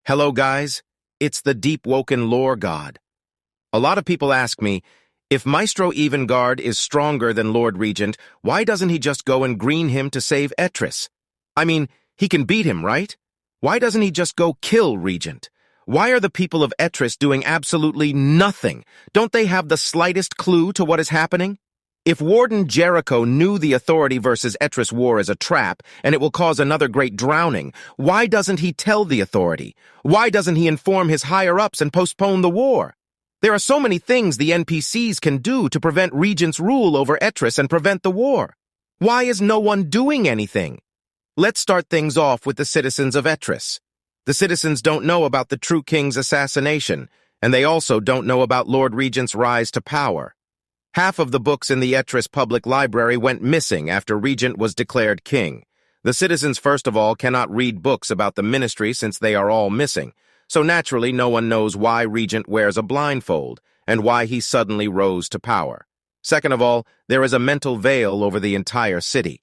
Hello guys, it's the Deep Woken Lore God. A lot of people ask me, if Maestro Evangard is stronger than Lord Regent, why doesn't he just go and green him to save Etris? I mean, he can beat him, right? Why doesn't he just go kill Regent? Why are the people of Etris doing absolutely nothing? Don't they have the slightest clue to what is happening? If Warden Jericho knew the Authority versus Etris war is a trap, and it will cause another great drowning, why doesn't he tell the Authority? Why doesn't he inform his higher-ups and postpone the war? There are so many things the NPCs can do to prevent Regent's rule over Etris and prevent the war. Why is no one doing anything? Let's start things off with the citizens of Etris. The citizens don't know about the true king's assassination, and they also don't know about Lord Regent's rise to power. Half of the books in the Etris Public Library went missing after Regent was declared king. The citizens, first of all, cannot read books about the ministry since they are all missing, so naturally no one knows why Regent wears a blindfold and why he suddenly rose to power. Second of all, there is a mental veil over the entire city.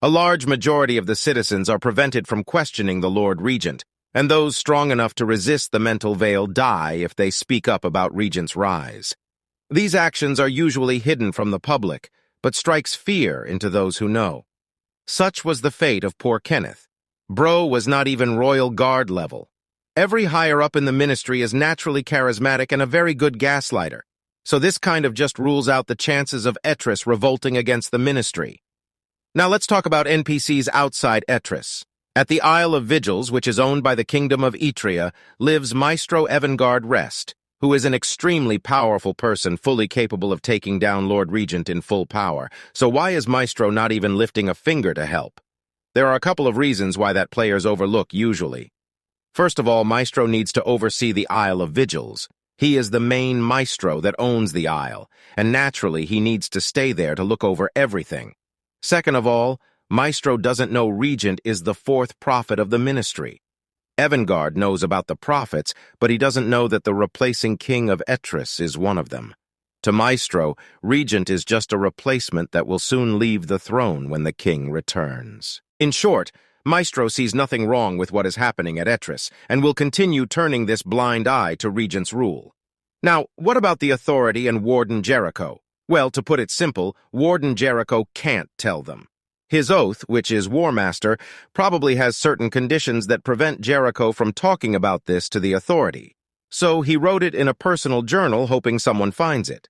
A large majority of the citizens are prevented from questioning the Lord Regent, and those strong enough to resist the mental veil die if they speak up about Regent's rise. These actions are usually hidden from the public, but strikes fear into those who know. Such was the fate of poor Kenneth. Bro was not even royal guard level. Every higher-up in the ministry is naturally charismatic and a very good gaslighter, so this kind of just rules out the chances of Etris revolting against the ministry. Now let's talk about NPCs outside Etris. At the Isle of Vigils, which is owned by the Kingdom of Etria, lives Maestro Evangard Rest, who is an extremely powerful person fully capable of taking down Lord Regent in full power. So why is Maestro not even lifting a finger to help? There are a couple of reasons why that players overlook usually. First of all, Maestro needs to oversee the Isle of Vigils. He is the main Maestro that owns the Isle, and naturally he needs to stay there to look over everything. Second of all, Maestro doesn't know Regent is the fourth prophet of the ministry. Evangard knows about the prophets, but he doesn't know that the replacing king of Etris is one of them. To Maestro, Regent is just a replacement that will soon leave the throne when the king returns. In short, Maestro sees nothing wrong with what is happening at Etris, and will continue turning this blind eye to Regent's rule. Now, what about the Authority and Warden Jericho? Well, to put it simple, Warden Jericho can't tell them. His oath, which is War Master, probably has certain conditions that prevent Jericho from talking about this to the Authority. So he wrote it in a personal journal hoping someone finds it.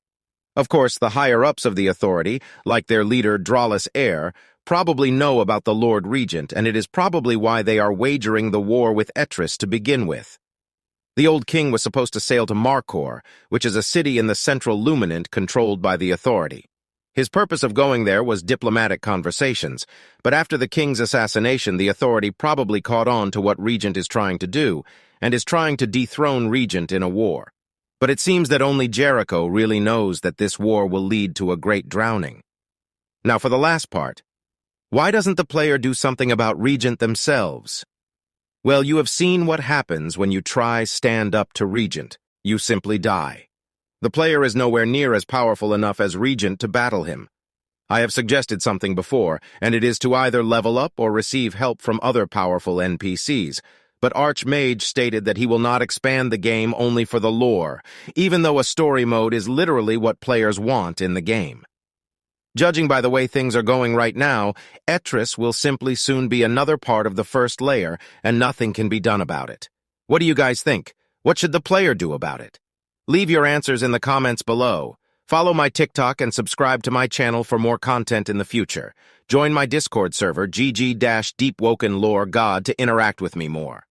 Of course, the higher-ups of the Authority, like their leader Drawless Heir, probably know about the Lord Regent, and it is probably why they are wagering the war with Etris to begin with. The old king was supposed to sail to Markor, which is a city in the central Luminant controlled by the Authority. His purpose of going there was diplomatic conversations, but after the king's assassination, the Authority probably caught on to what Regent is trying to do, and is trying to dethrone Regent in a war. But it seems that only Jericho really knows that this war will lead to a great drowning. Now for the last part. Why doesn't the player do something about Regent themselves? Well, you have seen what happens when you try stand up to Regent. You simply die. The player is nowhere near as powerful enough as Regent to battle him. I have suggested something before, and it is to either level up or receive help from other powerful NPCs, but Archmage stated that he will not expand the game only for the lore, even though a story mode is literally what players want in the game. Judging by the way things are going right now, Etris will simply soon be another part of the first layer, and nothing can be done about it. What do you guys think? What should the player do about it? Leave your answers in the comments below. Follow my TikTok and subscribe to my channel for more content in the future. Join my Discord server, GG-DeepwokenLoreGod, to interact with me more.